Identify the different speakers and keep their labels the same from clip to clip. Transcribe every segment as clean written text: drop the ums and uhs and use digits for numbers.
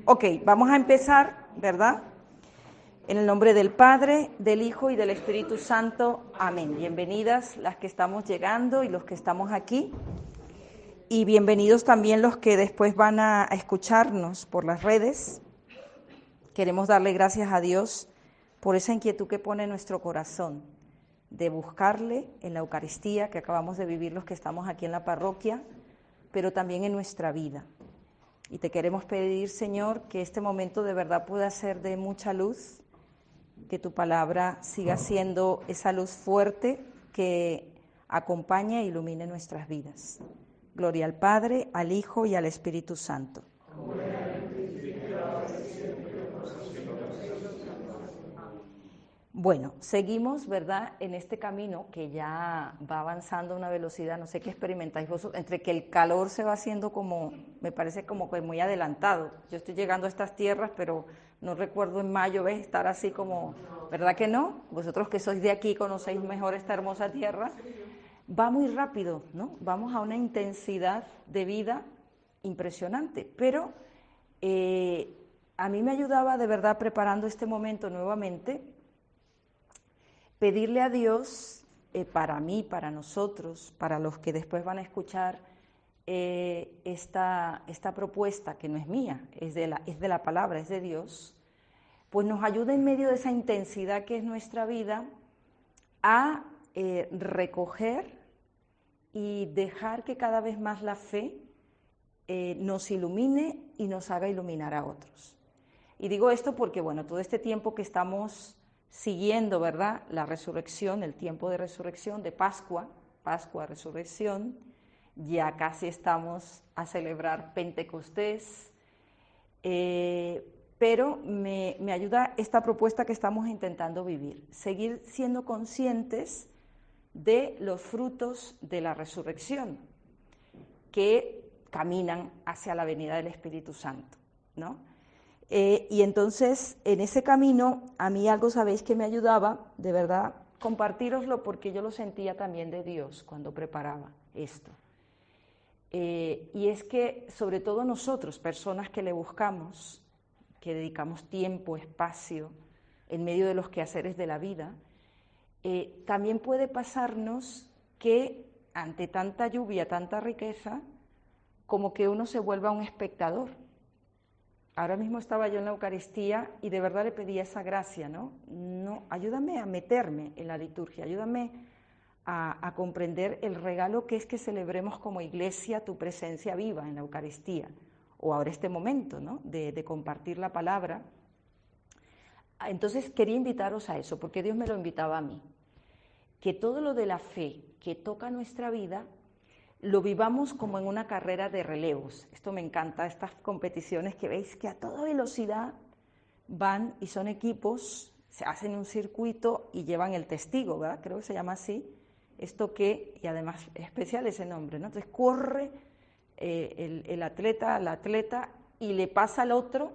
Speaker 1: Ok, vamos a empezar, ¿verdad? En el nombre del Padre, del Hijo y del Espíritu Santo. Amén. Bienvenidas las que estamos llegando y los que estamos aquí. Y bienvenidos también los que después van a escucharnos por las redes. Queremos darle gracias a Dios por esa inquietud que pone en nuestro corazón de buscarle en la Eucaristía que acabamos de vivir los que estamos aquí en la parroquia, pero también en nuestra vida. Y te queremos pedir, Señor, que este momento de verdad pueda ser de mucha luz, que tu palabra siga siendo esa luz fuerte que acompañe e ilumine nuestras vidas. Gloria al Padre, al Hijo y al Espíritu Santo. Bueno, seguimos, ¿verdad?, en este camino que ya va avanzando a una velocidad, no sé qué experimentáis vosotros, entre que el calor se va haciendo como, me parece como que muy adelantado. Yo estoy llegando a estas tierras, pero no recuerdo en mayo, ¿ves?, estar así como, ¿verdad que no? Vosotros que sois de aquí conocéis mejor esta hermosa tierra. Va muy rápido, ¿no? Vamos a una intensidad de vida impresionante, pero a mí me ayudaba de verdad preparando este momento nuevamente, pedirle a Dios, para mí, para nosotros, para los que después van a escuchar esta propuesta, que no es mía, es de la palabra, es de Dios, pues nos ayude en medio de esa intensidad que es nuestra vida a recoger y dejar que cada vez más la fe nos ilumine y nos haga iluminar a otros. Y digo esto porque, bueno, todo este tiempo que estamos siguiendo, ¿verdad?, la resurrección, el tiempo de resurrección, de Pascua, resurrección, ya casi estamos a celebrar Pentecostés, pero me ayuda esta propuesta que estamos intentando vivir, seguir siendo conscientes de los frutos de la resurrección que caminan hacia la venida del Espíritu Santo, ¿no? Y entonces, en ese camino, a mí algo, sabéis, que me ayudaba, de verdad, compartíroslo porque yo lo sentía también de Dios cuando preparaba esto. Y es que, sobre todo nosotros, personas que le buscamos, que dedicamos tiempo, espacio, en medio de los quehaceres de la vida, también puede pasarnos que, ante tanta lluvia, tanta riqueza, como que uno se vuelva un espectador. Ahora mismo estaba yo en la Eucaristía y de verdad le pedía esa gracia, ¿no? Ayúdame a meterme en la liturgia, ayúdame a comprender el regalo que es que celebremos como Iglesia tu presencia viva en la Eucaristía, o ahora este momento, ¿no?, de compartir la palabra. Entonces quería invitaros a eso, porque Dios me lo invitaba a mí, que todo lo de la fe que toca nuestra vida lo vivamos como en una carrera de relevos. Esto me encanta, estas competiciones que veis que a toda velocidad van y son equipos, se hacen un circuito y llevan el testigo, ¿verdad? Creo que se llama así. Esto que, y además es especial ese nombre, ¿no? Entonces corre el atleta, la atleta, y le pasa al otro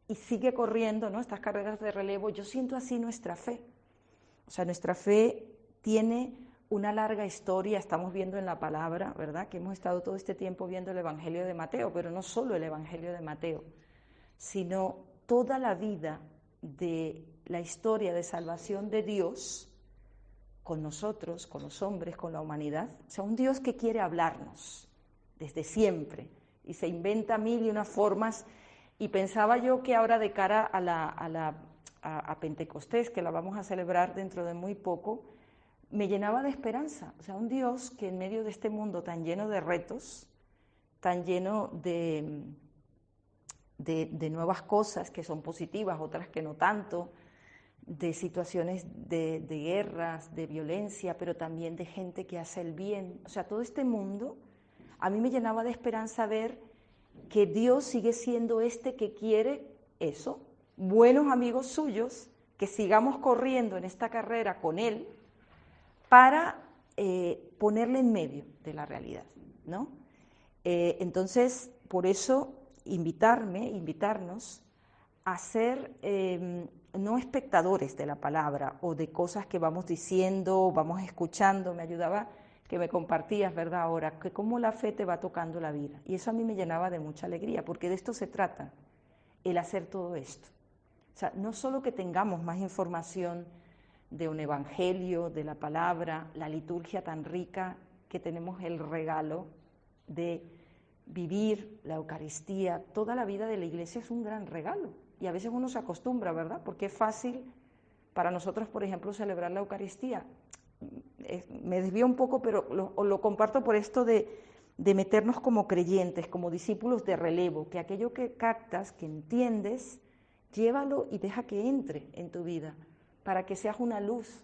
Speaker 1: y sigue corriendo, ¿no? Estas carreras de relevo. Yo siento así nuestra fe. O sea, nuestra fe tiene una larga historia, estamos viendo en la palabra, ¿verdad?, que hemos estado todo este tiempo viendo el Evangelio de Mateo, pero no solo el Evangelio de Mateo, sino toda la vida de la historia de salvación de Dios con nosotros, con los hombres, con la humanidad. O sea, un Dios que quiere hablarnos desde siempre y se inventa mil y unas formas. Y pensaba yo que ahora, de cara a Pentecostés, que la vamos a celebrar dentro de muy poco, me llenaba de esperanza. O sea, un Dios que en medio de este mundo tan lleno de retos, tan lleno de nuevas cosas que son positivas, otras que no tanto, de situaciones de guerras, de violencia, pero también de gente que hace el bien. O sea, todo este mundo a mí me llenaba de esperanza ver que Dios sigue siendo este que quiere eso, buenos amigos suyos, que sigamos corriendo en esta carrera con Él, para ponerle en medio de la realidad, ¿no? Entonces, por eso, invitarnos a ser no espectadores de la palabra o de cosas que vamos diciendo, vamos escuchando. Me ayudaba que me compartías, ¿verdad? Ahora, que cómo la fe te va tocando la vida. Y eso a mí me llenaba de mucha alegría, porque de esto se trata, el hacer todo esto. O sea, no solo que tengamos más información de un evangelio, de la palabra, la liturgia tan rica, que tenemos el regalo de vivir la Eucaristía. Toda la vida de la Iglesia es un gran regalo. Y a veces uno se acostumbra, ¿verdad? Porque es fácil para nosotros, por ejemplo, celebrar la Eucaristía. Me desvío un poco, pero lo comparto por esto de meternos como creyentes, como discípulos de relevo, que aquello que captas, que entiendes, llévalo y deja que entre en tu vida, para que seas una luz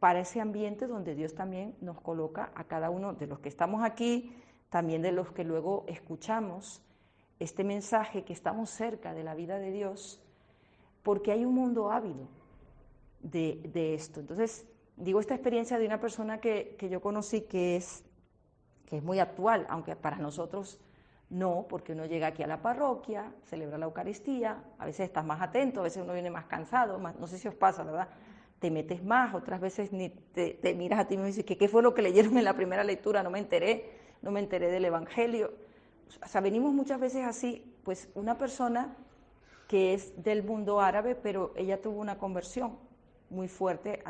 Speaker 1: para ese ambiente donde Dios también nos coloca a cada uno de los que estamos aquí, también de los que luego escuchamos este mensaje, que estamos cerca de la vida de Dios, porque hay un mundo ávido de esto. Entonces, digo esta experiencia de una persona que yo conocí que es muy actual, aunque para nosotros no, porque uno llega aquí a la parroquia, celebra la Eucaristía, a veces estás más atento, a veces uno viene más cansado, no sé si os pasa, ¿verdad? Te metes más, otras veces ni te miras a ti mismo y dices, ¿qué fue lo que leyeron en la primera lectura? No me enteré del Evangelio. O sea, venimos muchas veces así, pues una persona que es del mundo árabe, pero ella tuvo una conversión muy fuerte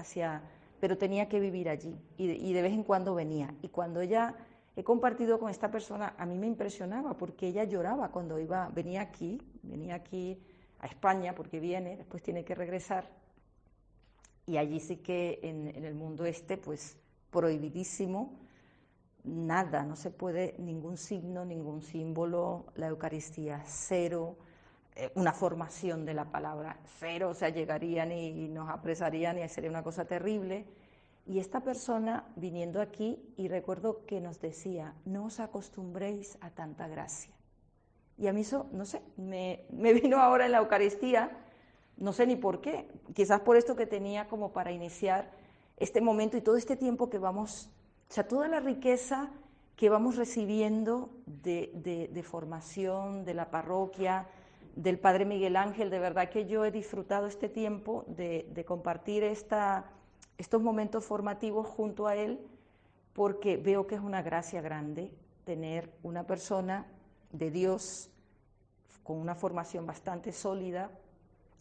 Speaker 1: pero tenía que vivir allí, y de vez en cuando venía. Y cuando ella he compartido con esta persona, a mí me impresionaba, porque ella lloraba cuando venía aquí a España, porque viene, después tiene que regresar, y allí sí que en el mundo pues prohibidísimo, nada, no se puede, ningún signo, ningún símbolo, la Eucaristía cero, una formación de la palabra cero, o sea, llegarían y nos apresarían y sería una cosa terrible. Y esta persona viniendo aquí, y recuerdo que nos decía, no os acostumbréis a tanta gracia. Y a mí eso, no sé, me vino ahora en la Eucaristía, no sé ni por qué, quizás por esto que tenía como para iniciar este momento y todo este tiempo que vamos, o sea, toda la riqueza que vamos recibiendo de formación, de la parroquia, del Padre Miguel Ángel. De verdad que yo he disfrutado este tiempo de compartir estos momentos formativos junto a él, porque veo que es una gracia grande tener una persona de Dios con una formación bastante sólida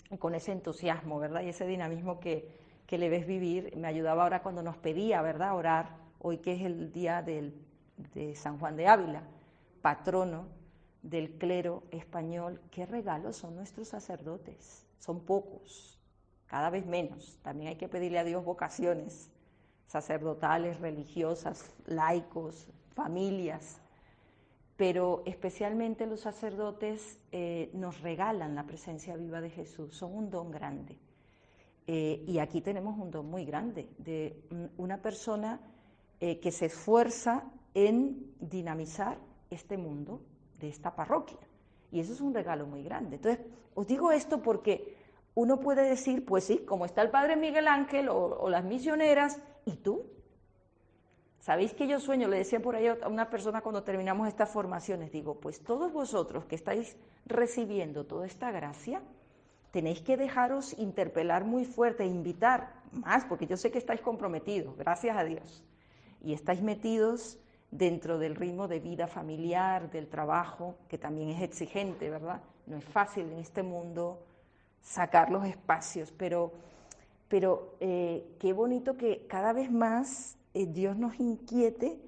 Speaker 1: y con ese entusiasmo, ¿verdad? Y ese dinamismo que le ves vivir. Me ayudaba ahora cuando nos pedía, ¿verdad?, orar, hoy que es el día de San Juan de Ávila, patrono del clero español. Qué regalos son nuestros sacerdotes, son pocos, cada vez menos. También hay que pedirle a Dios vocaciones sacerdotales, religiosas, laicos, familias, pero especialmente los sacerdotes nos regalan la presencia viva de Jesús, son un don grande. Y aquí tenemos un don muy grande de una persona que se esfuerza en dinamizar este mundo de esta parroquia, y eso es un regalo muy grande. Entonces, os digo esto porque uno puede decir, pues sí, como está el Padre Miguel Ángel o las misioneras, ¿y tú? ¿Sabéis que yo sueño? Le decía por ahí a una persona cuando terminamos estas formaciones, digo, pues todos vosotros que estáis recibiendo toda esta gracia, tenéis que dejaros interpelar muy fuerte e invitar más, porque yo sé que estáis comprometidos, gracias a Dios, y estáis metidos dentro del ritmo de vida familiar, del trabajo, que también es exigente, ¿verdad? No es fácil en este mundo sacar los espacios, pero qué bonito que cada vez más Dios nos inquiete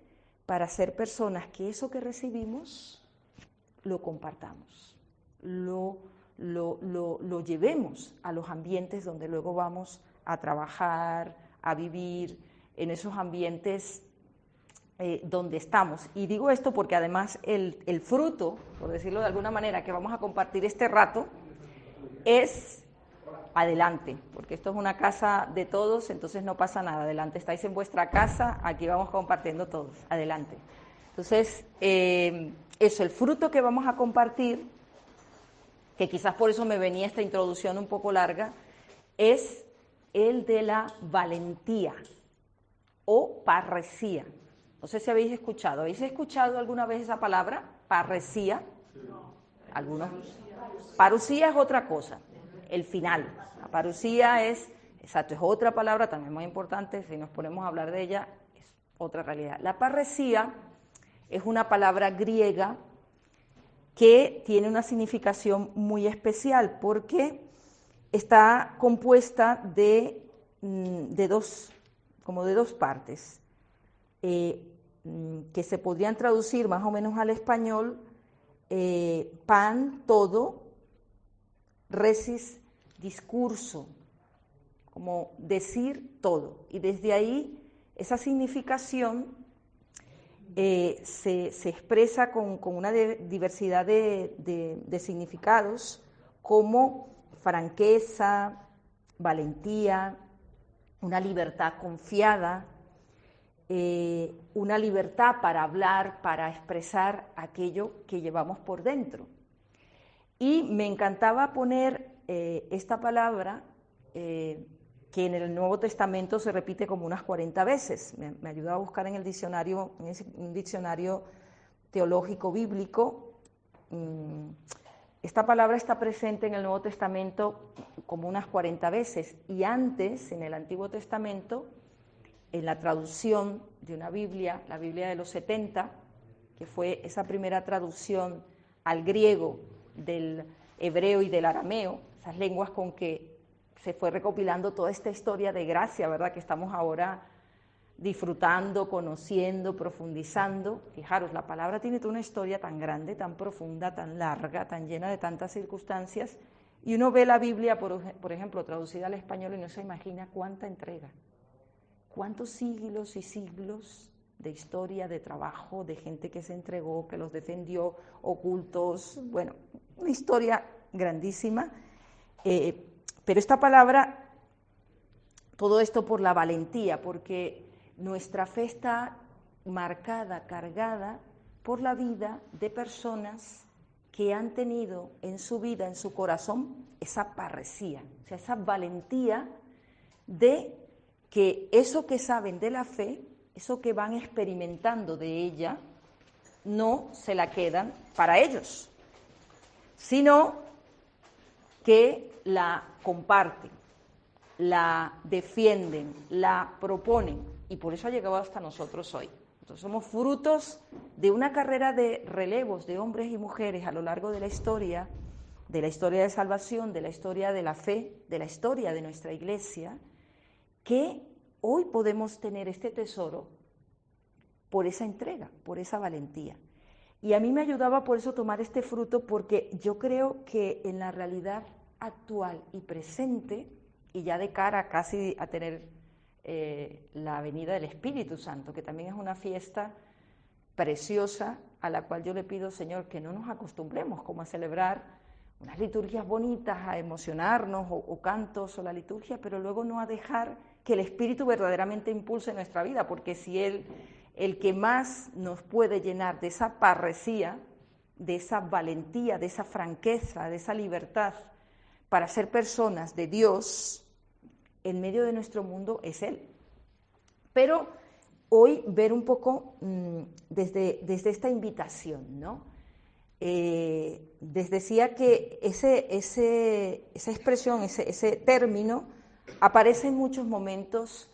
Speaker 1: para ser personas que eso que recibimos lo compartamos, lo llevemos a los ambientes donde luego vamos a trabajar, a vivir, en esos ambientes donde estamos. Y digo esto porque además el fruto, por decirlo de alguna manera, que vamos a compartir este rato, es adelante, porque esto es una casa de todos, entonces no pasa nada, adelante, estáis en vuestra casa, aquí vamos compartiendo todos, adelante. Entonces, eso, el fruto que vamos a compartir, que quizás por eso me venía esta introducción un poco larga, es el de la valentía o parresía. No sé si ¿habéis escuchado alguna vez esa palabra? Parresía. ¿Algunos? Parusía es otra cosa, el final. La parusía es otra palabra también muy importante, si nos ponemos a hablar de ella, es otra realidad. La parresía es una palabra griega que tiene una significación muy especial porque está compuesta de dos partes que se podrían traducir más o menos al español, pan, todo, resis, discurso, como decir todo. Y desde ahí esa significación se expresa con una diversidad de significados, como franqueza, valentía, una libertad confiada, una libertad para hablar, para expresar aquello que llevamos por dentro. Y me encantaba poner esta palabra que en el Nuevo Testamento se repite como unas 40 veces. Me ayudó a buscar en el diccionario, un diccionario teológico bíblico. Esta palabra está presente en el Nuevo Testamento como unas 40 veces, y antes, en el Antiguo Testamento, en la traducción de una Biblia, la Biblia de los 70, que fue esa primera traducción al griego del hebreo y del arameo, esas lenguas con que se fue recopilando toda esta historia de gracia, ¿verdad?, que estamos ahora disfrutando, conociendo, profundizando. Fijaros, la palabra tiene toda una historia tan grande, tan profunda, tan larga, tan llena de tantas circunstancias, y uno ve la Biblia, por ejemplo, traducida al español, y no se imagina cuánta entrega, cuántos siglos y siglos de historia, de trabajo, de gente que se entregó, que los defendió, ocultos, bueno, una historia grandísima. Pero esta palabra, todo esto por la valentía, porque nuestra fe está marcada, cargada por la vida de personas que han tenido en su vida, en su corazón, esa parresía, o sea, esa valentía de que eso que saben de la fe, eso que van experimentando de ella, no se la quedan para ellos, sino que la comparten, la defienden, la proponen, y por eso ha llegado hasta nosotros hoy. Nosotros somos frutos de una carrera de relevos de hombres y mujeres a lo largo de la historia de salvación, de la historia de la fe, de la historia de nuestra Iglesia, que hoy podemos tener este tesoro por esa entrega, por esa valentía. Y a mí me ayudaba por eso tomar este fruto, porque yo creo que en la realidad actual y presente, y ya de cara casi a tener la venida del Espíritu Santo, que también es una fiesta preciosa a la cual yo le pido, Señor, que no nos acostumbremos como a celebrar unas liturgias bonitas, a emocionarnos o cantos o la liturgia, pero luego no a dejar que el Espíritu verdaderamente impulse nuestra vida, porque si el que más nos puede llenar de esa parresía, de esa valentía, de esa franqueza, de esa libertad para ser personas de Dios en medio de nuestro mundo, es Él. Pero hoy ver un poco desde esta invitación, ¿no? Les decía que esa expresión, ese término, aparece en muchos momentos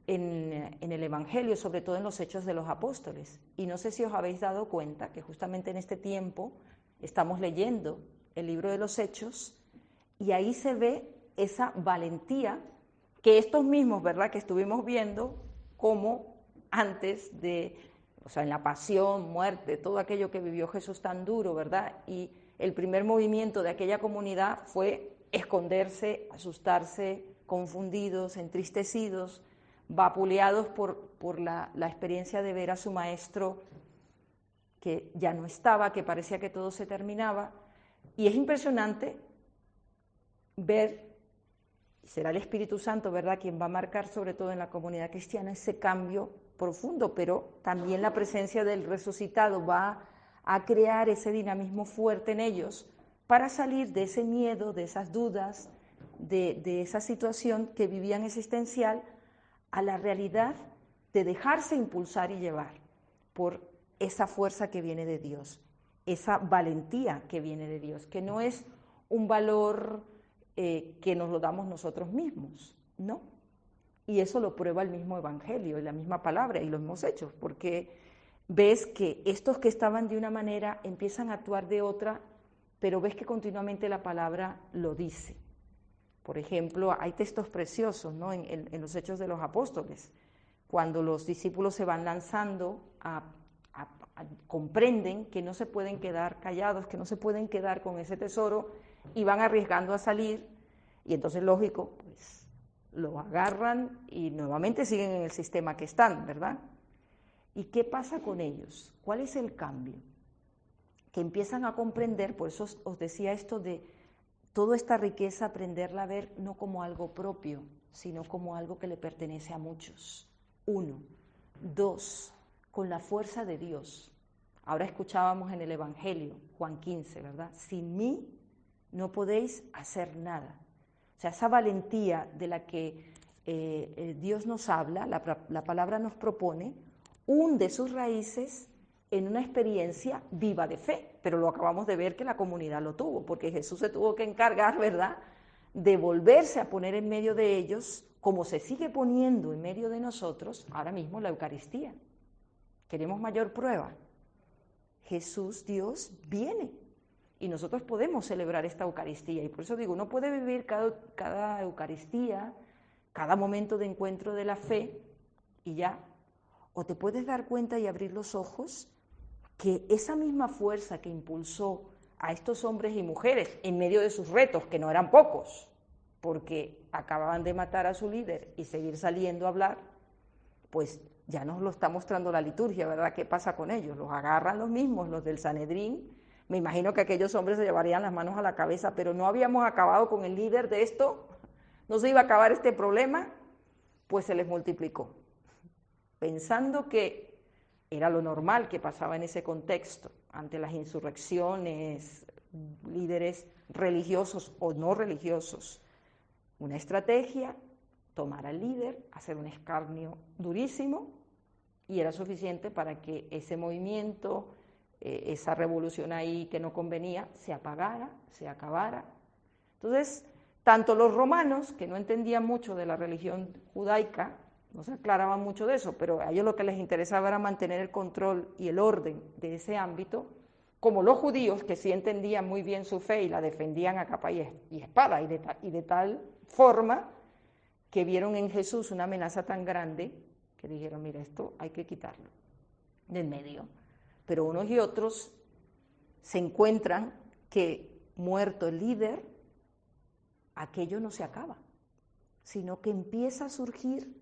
Speaker 1: en el Evangelio, sobre todo en los Hechos de los Apóstoles. Y no sé si os habéis dado cuenta que justamente en este tiempo estamos leyendo el libro de los Hechos, y ahí se ve esa valentía que estos mismos, ¿verdad?, que estuvimos viendo como antes de, o sea, en la pasión, muerte, todo aquello que vivió Jesús tan duro, ¿verdad? Y el primer movimiento de aquella comunidad fue esconderse, asustarse, confundidos, entristecidos, vapuleados por la experiencia de ver a su maestro que ya no estaba, que parecía que todo se terminaba. Y es impresionante ver, será el Espíritu Santo, ¿verdad?, quien va a marcar sobre todo en la comunidad cristiana ese cambio profundo, pero también la presencia del resucitado va a crear ese dinamismo fuerte en ellos para salir de ese miedo, de esas dudas, de esa situación que vivían existencial, a la realidad de dejarse impulsar y llevar por esa fuerza que viene de Dios, esa valentía que viene de Dios, que no es un valor que nos lo damos nosotros mismos, ¿no? Y eso lo prueba el mismo Evangelio y la misma palabra y los mismos hechos, porque ves que estos que estaban de una manera empiezan a actuar de otra, pero ves que continuamente la palabra lo dice. Por ejemplo, hay textos preciosos, ¿no?, en los Hechos de los Apóstoles, cuando los discípulos se van lanzando comprenden que no se pueden quedar callados, que no se pueden quedar con ese tesoro y van arriesgando a salir, y entonces lógico, pues lo agarran y nuevamente siguen en el sistema que están, ¿verdad? ¿Y qué pasa con ellos? ¿Cuál es el cambio? Que empiezan a comprender, por eso os decía esto de toda esta riqueza, aprenderla a ver no como algo propio, sino como algo que le pertenece a muchos. 1. 2. Con la fuerza de Dios. Ahora escuchábamos en el Evangelio, Juan 15, ¿verdad? Sin mí no podéis hacer nada. O sea, esa valentía de la que Dios nos habla, la palabra nos propone, hunde sus raíces en una experiencia viva de fe, pero lo acabamos de ver que la comunidad lo tuvo, porque Jesús se tuvo que encargar, ¿verdad?, de volverse a poner en medio de ellos, como se sigue poniendo en medio de nosotros ahora mismo la Eucaristía. ¿Queremos mayor prueba? Jesús, Dios, viene y nosotros podemos celebrar esta Eucaristía, y por eso digo, uno puede vivir cada Eucaristía, cada momento de encuentro de la fe y ya, o te puedes dar cuenta y abrir los ojos que esa misma fuerza que impulsó a estos hombres y mujeres en medio de sus retos, que no eran pocos, porque acababan de matar a su líder y seguir saliendo a hablar, pues ya nos lo está mostrando la liturgia, ¿verdad? ¿Qué pasa con ellos? Los agarran los mismos, los del Sanedrín. Me imagino que aquellos hombres se llevarían las manos a la cabeza, pero no habíamos acabado con el líder de esto, no se iba a acabar este problema, pues se les multiplicó, pensando que era lo normal que pasaba en ese contexto, ante las insurrecciones, líderes religiosos o no religiosos. Una estrategia, tomar al líder, hacer un escarnio durísimo, y era suficiente para que ese movimiento, esa revolución ahí que no convenía, se apagara, se acabara. Entonces, tanto los romanos, que no entendían mucho de la religión judaica, no se aclaraban mucho de eso, pero a ellos lo que les interesaba era mantener el control y el orden de ese ámbito, como los judíos, que sí entendían muy bien su fe y la defendían a capa y espada, y de tal forma que vieron en Jesús una amenaza tan grande que dijeron, mira, esto hay que quitarlo del medio. Pero unos y otros se encuentran que, muerto el líder, aquello no se acaba, sino que empieza a surgir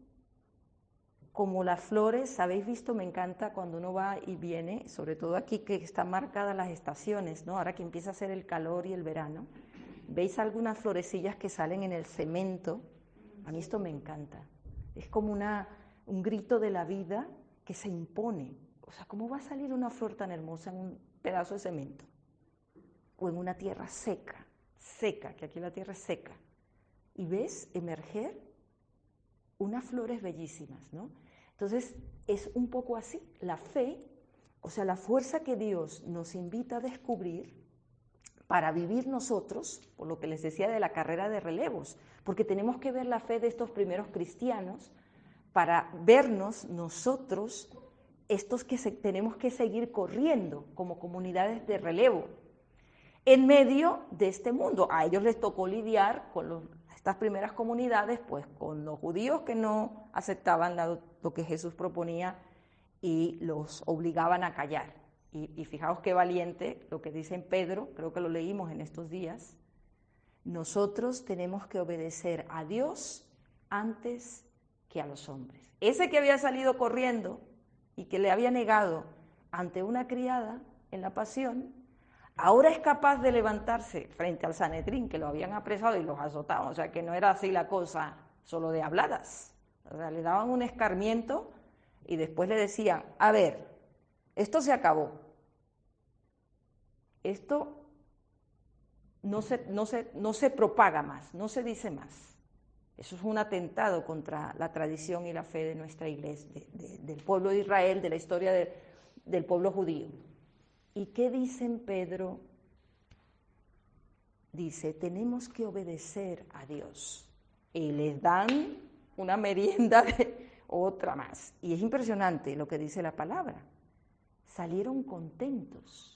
Speaker 1: como las flores. Habéis visto, me encanta cuando uno va y viene, sobre todo aquí que están marcadas las estaciones, ¿no? Ahora que empieza a ser el calor y el verano, veis algunas florecillas que salen en el cemento. A mí esto me encanta, es como un grito de la vida que se impone. O sea, ¿cómo va a salir una flor tan hermosa en un pedazo de cemento? O en una tierra seca, que aquí la tierra es seca. Y ves emerger unas flores bellísimas, ¿no? Entonces, es un poco así, la fe, o sea, la fuerza que Dios nos invita a descubrir para vivir nosotros, por lo que les decía de la carrera de relevos, porque tenemos que ver la fe de estos primeros cristianos para vernos nosotros, estos que tenemos que seguir corriendo como comunidades de relevo, en medio de este mundo. A ellos les tocó lidiar con estas primeras comunidades, pues con los judíos que no aceptaban lo que Jesús proponía y los obligaban a callar. Y fijaos qué valiente lo que dice en Pedro, creo que lo leímos en estos días. Nosotros tenemos que obedecer a Dios antes que a los hombres. Ese que había salido corriendo y que le había negado ante una criada en la pasión, ahora es capaz de levantarse frente al Sanedrín, que lo habían apresado y los azotaban. O sea, que no era así la cosa solo de habladas. O sea, le daban un escarmiento y después le decían, a ver, esto se acabó. Esto no se propaga más, no se dice más. Eso es un atentado contra la tradición y la fe de nuestra iglesia, del pueblo de Israel, de la historia del pueblo judío. ¿Y qué dice en Pedro? Dice, tenemos que obedecer a Dios. Y les dan una merienda de otra más. Y es impresionante lo que dice la palabra. Salieron contentos.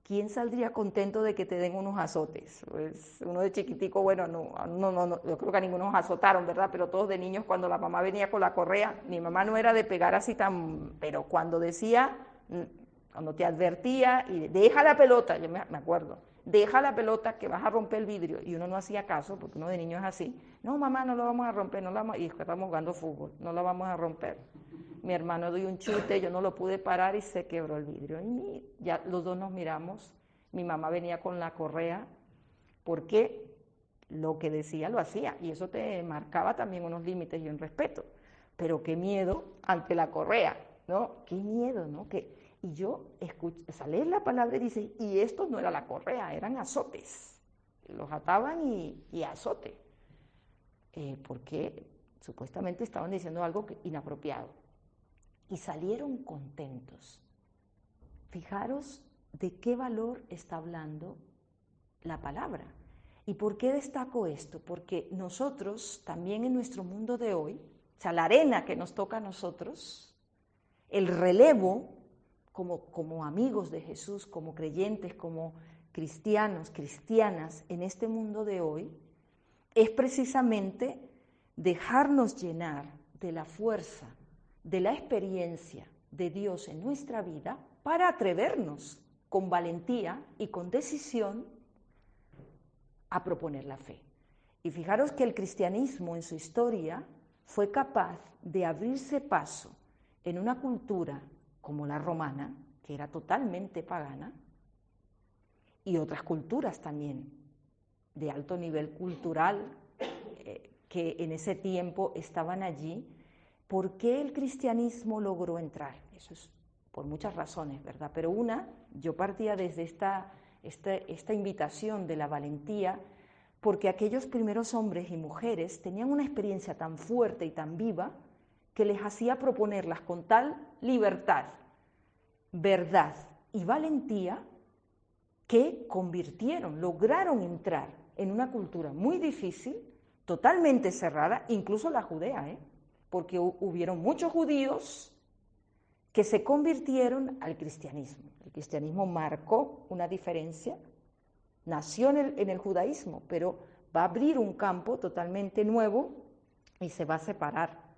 Speaker 1: ¿Quién saldría contento de que te den unos azotes? Pues uno de chiquitico, bueno, no, yo creo que a ninguno nos azotaron, ¿verdad? Pero todos de niños, cuando la mamá venía con la correa, mi mamá no era de pegar así tan, pero cuando decía, cuando te advertía, y deja la pelota, yo me acuerdo, deja la pelota que vas a romper el vidrio, y uno no hacía caso, porque uno de niño es así, no mamá, no lo vamos a romper, y estamos jugando fútbol, no lo vamos a romper. Mi hermano dio un chute, yo no lo pude parar y se quebró el vidrio. Y ya los dos nos miramos, mi mamá venía con la correa, porque lo que decía lo hacía, y eso te marcaba también unos límites y un respeto. Pero qué miedo ante la correa, ¿no? Qué miedo, ¿no? Y yo sale la palabra y dice, y esto no era la correa, eran azotes. Los ataban y azote. Porque supuestamente estaban diciendo algo inapropiado. Y salieron contentos. Fijaros de qué valor está hablando la palabra. ¿Y por qué destaco esto? Porque nosotros también en nuestro mundo de hoy, o sea, la arena que nos toca a nosotros, el relevo como amigos de Jesús, como creyentes, como cristianos, cristianas en este mundo de hoy, es precisamente dejarnos llenar de la fuerza, de la experiencia de Dios en nuestra vida para atrevernos con valentía y con decisión a proponer la fe. Y fijaros que el cristianismo en su historia fue capaz de abrirse paso en una cultura como la romana, que era totalmente pagana, y otras culturas también de alto nivel cultural que en ese tiempo estaban allí. ¿Por qué el cristianismo logró entrar? Eso es por muchas razones, ¿verdad? Pero yo partía desde esta invitación de la valentía, porque aquellos primeros hombres y mujeres tenían una experiencia tan fuerte y tan viva que les hacía proponerlas con tal libertad, verdad y valentía que lograron entrar en una cultura muy difícil, totalmente cerrada, incluso la judea, porque hubieron muchos judíos que se convirtieron al cristianismo. El cristianismo marcó una diferencia, nació en el judaísmo, pero va a abrir un campo totalmente nuevo y se va a separar.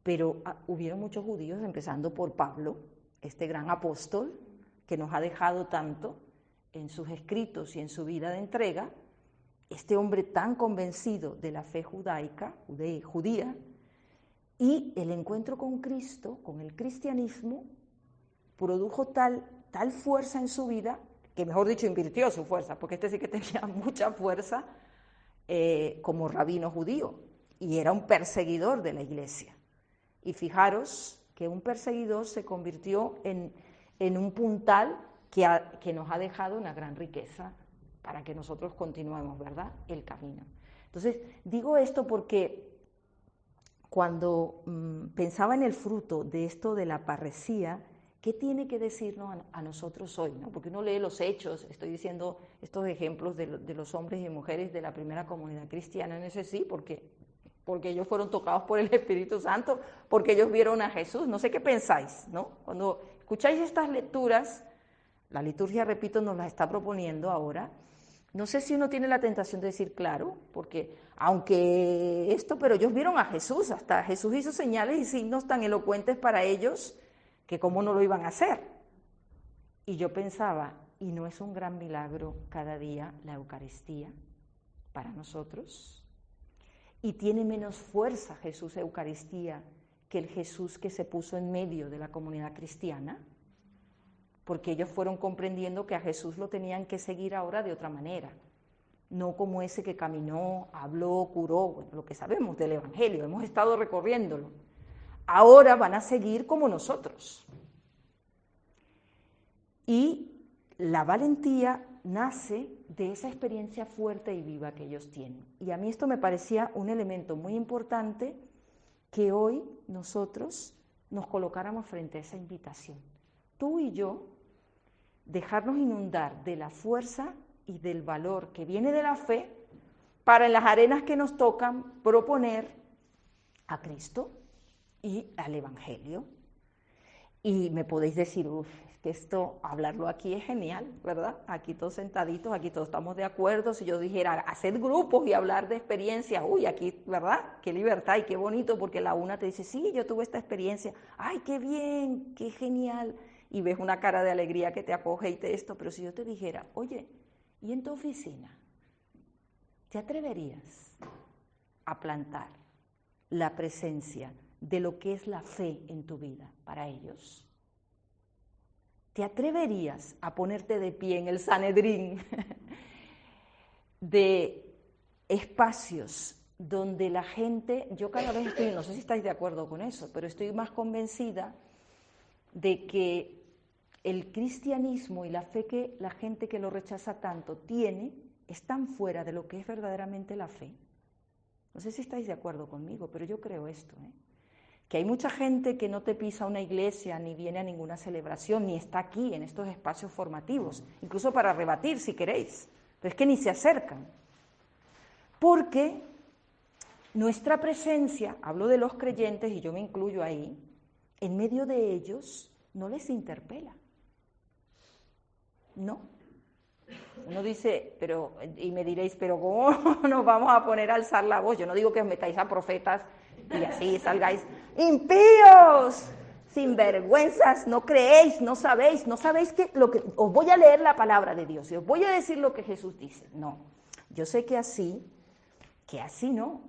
Speaker 1: Pero hubieron muchos judíos, empezando por Pablo, este gran apóstol que nos ha dejado tanto en sus escritos y en su vida de entrega, este hombre tan convencido de la fe judía, y el encuentro con Cristo, con el cristianismo, produjo tal fuerza en su vida, que mejor dicho, invirtió su fuerza, porque este sí que tenía mucha fuerza como rabino judío, y era un perseguidor de la iglesia. Y fijaros que un perseguidor se convirtió en un puntal que nos ha dejado una gran riqueza para que nosotros continuemos, ¿verdad?, el camino. Entonces, digo esto porque cuando pensaba en el fruto de esto de la parresía, ¿qué tiene que decirnos a nosotros hoy, ¿no? Porque uno lee los hechos, estoy diciendo estos ejemplos de los hombres y mujeres de la primera comunidad cristiana, en ese sí, porque ellos fueron tocados por el Espíritu Santo, porque ellos vieron a Jesús. No sé qué pensáis, ¿no? Cuando escucháis estas lecturas, la liturgia, repito, nos las está proponiendo ahora. No sé si uno tiene la tentación de decir, claro, porque aunque pero ellos vieron a Jesús, hasta Jesús hizo señales y signos tan elocuentes para ellos que cómo no lo iban a hacer. Y yo pensaba, ¿y no es un gran milagro cada día la Eucaristía para nosotros? Y tiene menos fuerza Jesús Eucaristía que el Jesús que se puso en medio de la comunidad cristiana, porque ellos fueron comprendiendo que a Jesús lo tenían que seguir ahora de otra manera, no como ese que caminó, habló, curó, bueno, lo que sabemos del Evangelio, hemos estado recorriéndolo. Ahora van a seguir como nosotros. Y la valentía nace de esa experiencia fuerte y viva que ellos tienen. Y a mí esto me parecía un elemento muy importante que hoy nosotros nos colocáramos frente a esa invitación. Tú y yo, dejarnos inundar de la fuerza y del valor que viene de la fe para en las arenas que nos tocan proponer a Cristo y al Evangelio. Y me podéis decir, uff, es que esto, hablarlo aquí es genial, ¿verdad? Aquí todos sentaditos, aquí todos estamos de acuerdo. Si yo dijera hacer grupos y hablar de experiencias, uy, aquí, ¿verdad? Qué libertad y qué bonito, porque la una te dice, sí, yo tuve esta experiencia, ay, qué bien, qué genial. Y ves una cara de alegría que te acoge y te esto, pero si yo te dijera, oye, ¿y en tu oficina? ¿Te atreverías a plantar la presencia de lo que es la fe en tu vida para ellos? ¿Te atreverías a ponerte de pie en el Sanedrín de espacios donde la gente, yo cada vez estoy, no sé si estáis de acuerdo con eso, pero estoy más convencida de que el cristianismo y la fe que la gente que lo rechaza tanto tiene, están fuera de lo que es verdaderamente la fe? No sé si estáis de acuerdo conmigo, pero yo creo esto, que hay mucha gente que no te pisa una iglesia, ni viene a ninguna celebración, ni está aquí en estos espacios formativos, incluso para rebatir si queréis, pero es que ni se acercan, porque nuestra presencia, hablo de los creyentes y yo me incluyo ahí, en medio de ellos no les interpela, no. Uno dice, pero, y me diréis, pero ¿cómo nos vamos a poner a alzar la voz? Yo no digo que os metáis a profetas y así salgáis, impíos, sinvergüenzas, no creéis, no sabéis que lo que os voy a leer la palabra de Dios y os voy a decir lo que Jesús dice. No, yo sé que así no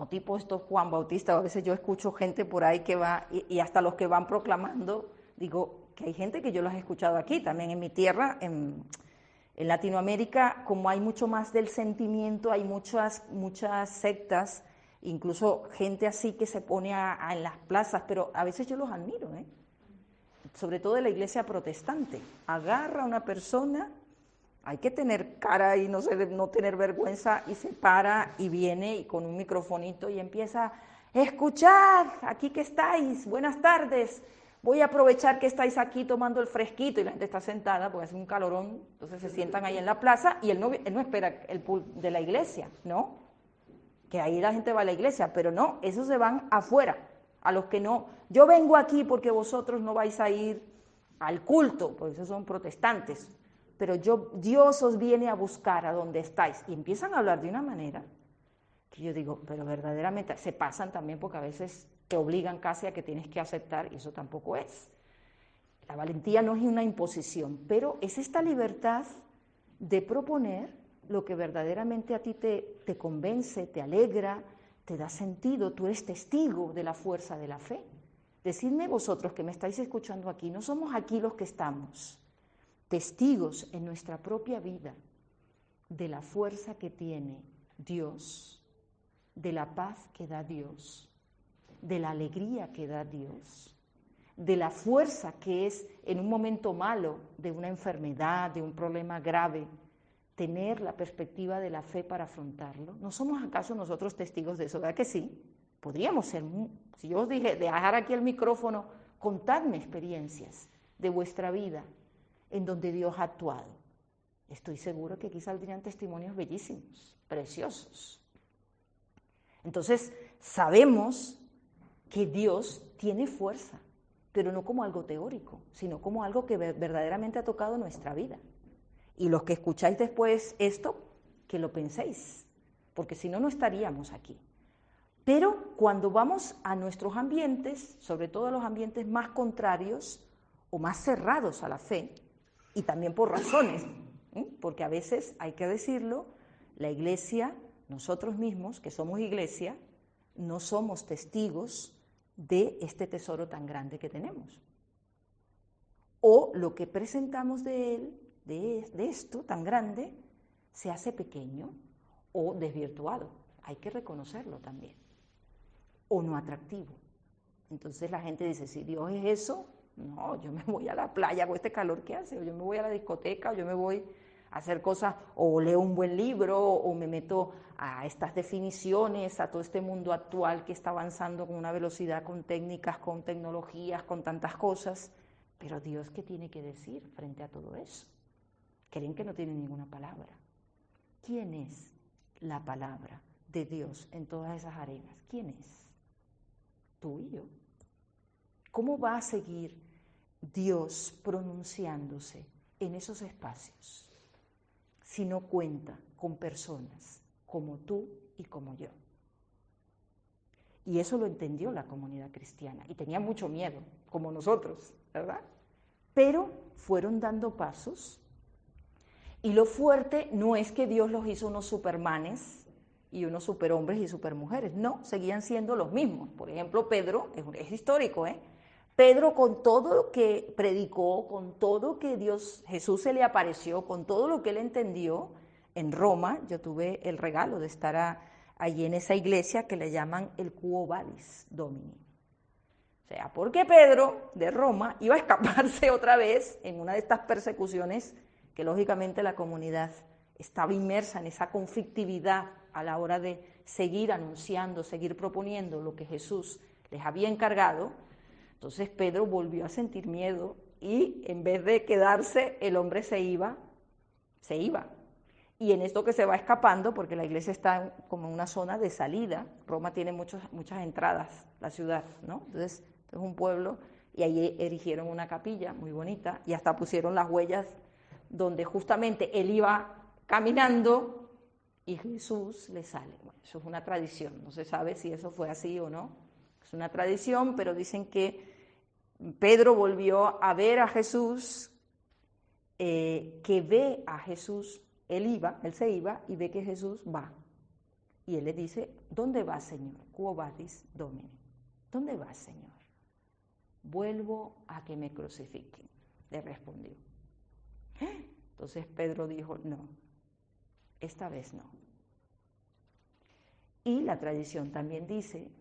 Speaker 1: tipo estos Juan Bautista, a veces yo escucho gente por ahí que va, y hasta los que van proclamando, digo, que hay gente que yo los he escuchado aquí, también en mi tierra, en Latinoamérica, como hay mucho más del sentimiento, hay muchas sectas, incluso gente así que se pone en las plazas, pero a veces yo los admiro, sobre todo de la iglesia protestante. Agarra a una persona, hay que tener cara y no tener vergüenza, y se para y viene y con un microfonito y empieza, escuchad, aquí que estáis, buenas tardes, voy a aprovechar que estáis aquí tomando el fresquito, y la gente está sentada porque hace un calorón, entonces se sientan ahí en la plaza, y él no espera el pool de la iglesia, ¿no? Que ahí la gente va a la iglesia, pero no, esos se van afuera, a los que no, yo vengo aquí porque vosotros no vais a ir al culto, porque esos son protestantes, pero Dios os viene a buscar a donde estáis, y empiezan a hablar de una manera que yo digo, pero verdaderamente se pasan también, porque a veces te obligan casi a que tienes que aceptar, y eso tampoco es. La valentía no es una imposición, pero es esta libertad de proponer lo que verdaderamente a ti te convence, te alegra, te da sentido, tú eres testigo de la fuerza de la fe. Decidme vosotros que me estáis escuchando aquí, no somos aquí los que estamos, testigos en nuestra propia vida de la fuerza que tiene Dios, de la paz que da Dios, de la alegría que da Dios, de la fuerza que es en un momento malo, de una enfermedad, de un problema grave, tener la perspectiva de la fe para afrontarlo. ¿No somos acaso nosotros testigos de eso? ¿Verdad que sí? Podríamos ser. Si yo os dije, dejar aquí el micrófono, contadme experiencias de vuestra vida en donde Dios ha actuado. Estoy seguro que aquí saldrían testimonios bellísimos, preciosos. Entonces, sabemos que Dios tiene fuerza, pero no como algo teórico, sino como algo que verdaderamente ha tocado nuestra vida. Y los que escucháis después esto, que lo penséis, porque si no, no estaríamos aquí. Pero cuando vamos a nuestros ambientes, sobre todo a los ambientes más contrarios o más cerrados a la fe, y también por razones, porque a veces, hay que decirlo, la iglesia, nosotros mismos, que somos iglesia, no somos testigos de este tesoro tan grande que tenemos. O lo que presentamos de él, de esto tan grande, se hace pequeño o desvirtuado. Hay que reconocerlo también. O no atractivo. Entonces la gente dice, si Dios es eso, no, yo me voy a la playa con este calor que hace, o yo me voy a la discoteca, o yo me voy a hacer cosas, o leo un buen libro, o me meto a estas definiciones, a todo este mundo actual que está avanzando con una velocidad, con técnicas, con tecnologías, con tantas cosas. Pero Dios, ¿qué tiene que decir frente a todo eso? Creen que no tiene ninguna palabra. ¿Quién es la palabra de Dios en todas esas arenas? ¿Quién es? Tú y yo. ¿Cómo va a seguir Dios pronunciándose en esos espacios si no cuenta con personas como tú y como yo? Y eso lo entendió la comunidad cristiana y tenía mucho miedo, como nosotros, ¿verdad? Pero fueron dando pasos y lo fuerte no es que Dios los hizo unos supermanes y unos superhombres y supermujeres, no, seguían siendo los mismos. Por ejemplo, Pedro, es histórico, Pedro, con todo lo que predicó, con todo que Jesús se le apareció, con todo lo que él entendió, en Roma, yo tuve el regalo de estar allí en esa iglesia que le llaman el Quo Vadis Domini. O sea, porque Pedro de Roma iba a escaparse otra vez en una de estas persecuciones que lógicamente la comunidad estaba inmersa en esa conflictividad a la hora de seguir anunciando, seguir proponiendo lo que Jesús les había encargado. Entonces Pedro volvió a sentir miedo y en vez de quedarse, el hombre se iba. Y en esto que se va escapando, porque la iglesia está como en una zona de salida, Roma tiene muchas entradas, la ciudad, ¿no? Entonces es un pueblo y ahí erigieron una capilla muy bonita y hasta pusieron las huellas donde justamente él iba caminando y Jesús le sale. Bueno, eso es una tradición, no se sabe si eso fue así o no, es una tradición, pero dicen que Pedro volvió a ver a Jesús, que ve a Jesús. Él se iba y ve que Jesús va. Y él le dice, ¿dónde vas, Señor? Quo vadis Domini. ¿Dónde vas, Señor? Vuelvo a que me crucifiquen, le respondió. Entonces Pedro dijo, no, esta vez no. Y la tradición también dice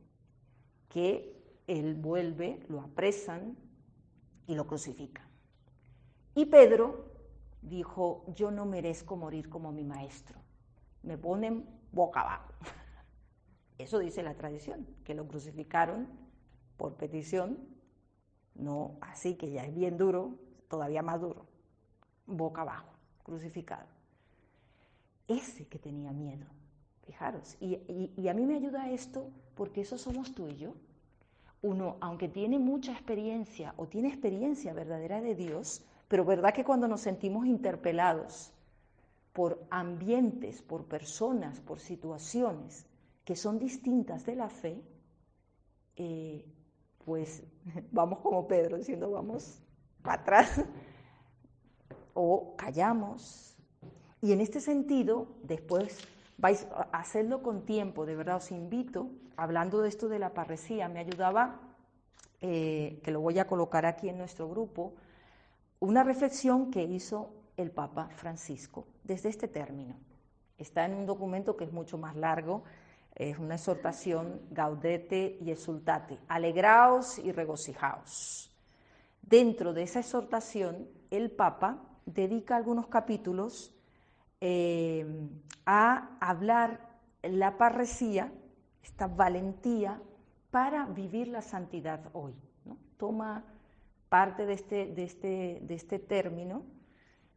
Speaker 1: que él vuelve, lo apresan y lo crucifican. Y Pedro dijo, yo no merezco morir como mi maestro, me ponen boca abajo. Eso dice la tradición, que lo crucificaron por petición, no así que ya es bien duro, todavía más duro, boca abajo, crucificado. Ese que tenía miedo, fijaros, y a mí me ayuda esto porque eso somos tú y yo. Uno, aunque tiene mucha experiencia o tiene experiencia verdadera de Dios, pero verdad que cuando nos sentimos interpelados por ambientes, por personas, por situaciones que son distintas de la fe, pues vamos como Pedro diciendo vamos para atrás o callamos. Y en este sentido, después vais a hacerlo con tiempo, de verdad os invito, hablando de esto de la parresía, me ayudaba, que lo voy a colocar aquí en nuestro grupo, una reflexión que hizo el Papa Francisco desde este término. Está en un documento que es mucho más largo, es una exhortación, Gaudete y Exultate, alegraos y regocijaos. Dentro de esa exhortación, el Papa dedica algunos capítulos a hablar la parresía, esta valentía para vivir la santidad hoy, ¿no? Toma parte de este término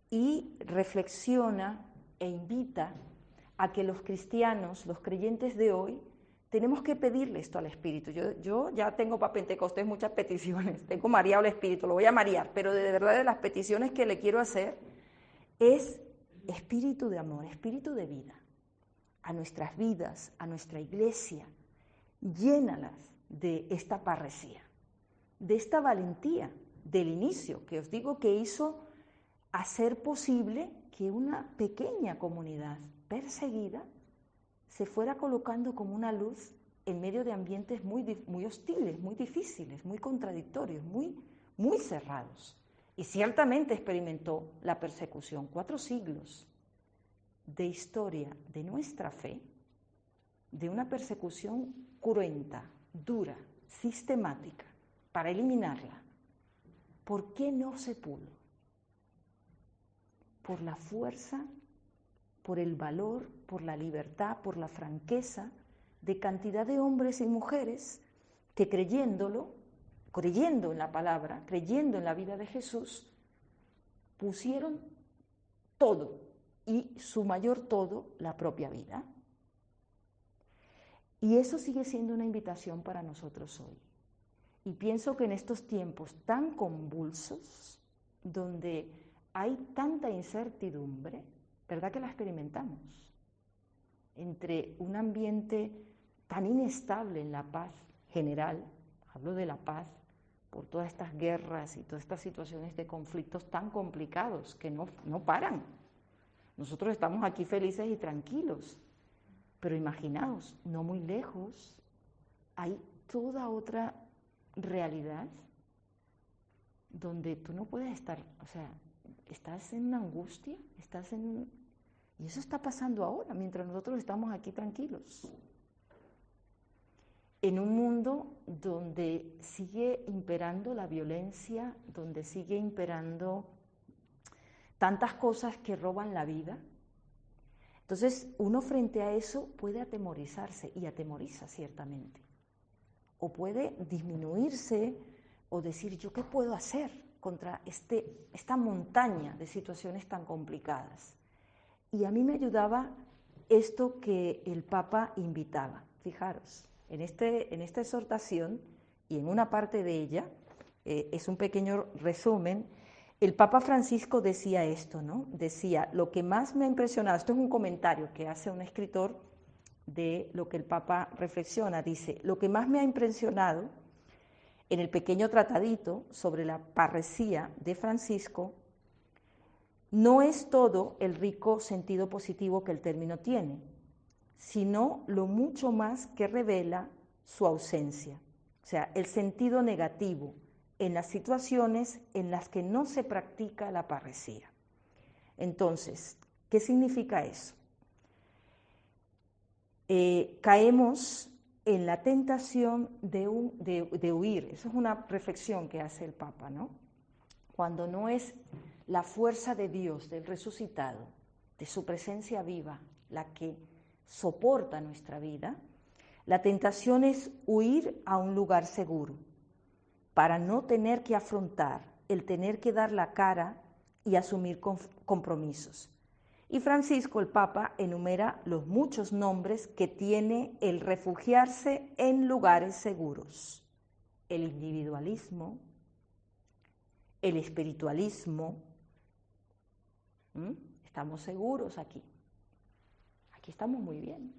Speaker 1: y reflexiona e invita a que los cristianos, los creyentes de hoy, tenemos que pedirle esto al Espíritu. Yo ya tengo para Pentecostés muchas peticiones, tengo mareado el Espíritu, lo voy a marear, pero de verdad de las peticiones que le quiero hacer es espíritu de amor, espíritu de vida, a nuestras vidas, a nuestra iglesia, llénalas de esta parresía, de esta valentía del inicio, que os digo que hizo hacer posible que una pequeña comunidad perseguida se fuera colocando como una luz en medio de ambientes muy hostiles, muy difíciles, muy contradictorios, muy cerrados. Y ciertamente experimentó la persecución, 4 siglos de historia de nuestra fe, de una persecución cruenta, dura, sistemática, para eliminarla. ¿Por qué no se pudo? Por la fuerza, por el valor, por la libertad, por la franqueza de cantidad de hombres y mujeres que creyendo en la palabra, creyendo en la vida de Jesús, pusieron todo y su mayor todo, la propia vida. Y eso sigue siendo una invitación para nosotros hoy. Y pienso que en estos tiempos tan convulsos, donde hay tanta incertidumbre, ¿verdad que la experimentamos? Entre un ambiente tan inestable en la paz general, hablo de la paz, por todas estas guerras y todas estas situaciones de conflictos tan complicados que no paran. Nosotros estamos aquí felices y tranquilos, pero imaginaos, no muy lejos, hay toda otra realidad donde tú no puedes estar, o sea, estás en una angustia, y eso está pasando ahora, mientras nosotros estamos aquí tranquilos. En un mundo donde sigue imperando la violencia, donde sigue imperando tantas cosas que roban la vida. Entonces, uno frente a eso puede atemorizarse, y atemoriza ciertamente. O puede disminuirse o decir, ¿yo qué puedo hacer contra esta montaña de situaciones tan complicadas? Y a mí me ayudaba esto que el Papa invitaba. Fijaros, en esta exhortación, y en una parte de ella, es un pequeño resumen, el Papa Francisco decía esto, ¿no? Decía, lo que más me ha impresionado, esto es un comentario que hace un escritor de lo que el Papa reflexiona, dice, lo que más me ha impresionado en el pequeño tratadito sobre la parresía de Francisco no es todo el rico sentido positivo que el término tiene, sino lo mucho más que revela su ausencia, o sea, el sentido negativo en las situaciones en las que no se practica la parresía. Entonces, ¿qué significa eso? Caemos en la tentación de huir. Eso es una reflexión que hace el Papa, ¿no? Cuando no es la fuerza de Dios, del resucitado, de su presencia viva, la que soporta nuestra vida, la tentación es huir a un lugar seguro, para no tener que afrontar, el tener que dar la cara y asumir compromisos. Y Francisco, el Papa, enumera los muchos nombres que tiene el refugiarse en lugares seguros. El individualismo, el espiritualismo. Estamos seguros aquí. Aquí estamos muy bien.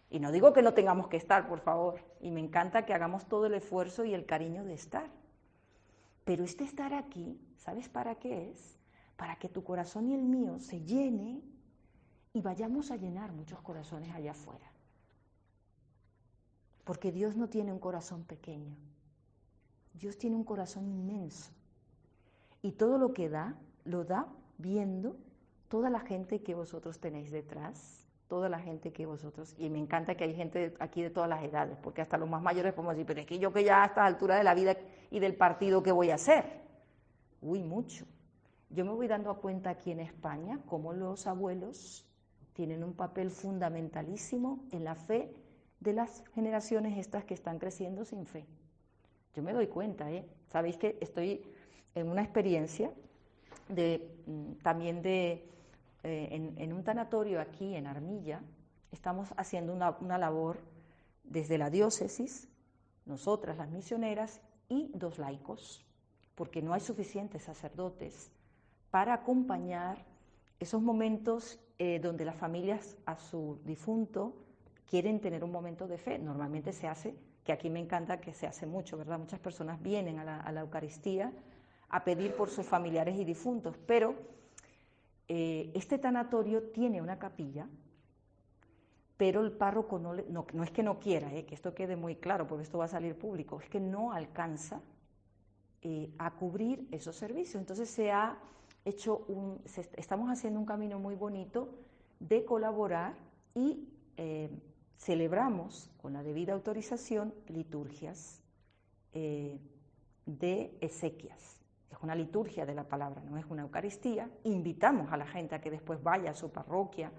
Speaker 1: Y no digo que no tengamos que estar, por favor. Y me encanta que hagamos todo el esfuerzo y el cariño de estar. Pero este estar aquí, ¿sabes para qué es? Para que tu corazón y el mío se llene y vayamos a llenar muchos corazones allá afuera. Porque Dios no tiene un corazón pequeño. Dios tiene un corazón inmenso. Y todo lo que da, lo da viendo toda la gente que vosotros tenéis detrás, toda la gente que vosotros, y me encanta que hay gente aquí de todas las edades, porque hasta los más mayores podemos decir, pero es que yo que ya a esta altura de la vida y del partido, ¿qué voy a hacer? Uy, mucho. Yo me voy dando cuenta aquí en España cómo los abuelos tienen un papel fundamentalísimo en la fe de las generaciones estas que están creciendo sin fe. Yo me doy cuenta, Sabéis que estoy en una experiencia también en un tanatorio aquí en Armilla. Estamos haciendo una labor desde la diócesis, nosotras las misioneras y 2 laicos, porque no hay suficientes sacerdotes para acompañar esos momentos donde las familias a su difunto quieren tener un momento de fe. Normalmente se hace, que aquí me encanta que se hace mucho, ¿verdad? Muchas personas vienen a la Eucaristía a pedir por sus familiares y difuntos, pero este tanatorio tiene una capilla, pero el párroco no es que no quiera, que esto quede muy claro, porque esto va a salir público, es que no alcanza a cubrir esos servicios. Entonces estamos haciendo un camino muy bonito de colaborar y celebramos con la debida autorización liturgias de exequias. Es una liturgia de la palabra, no es una Eucaristía. Invitamos a la gente a que después vaya a su parroquia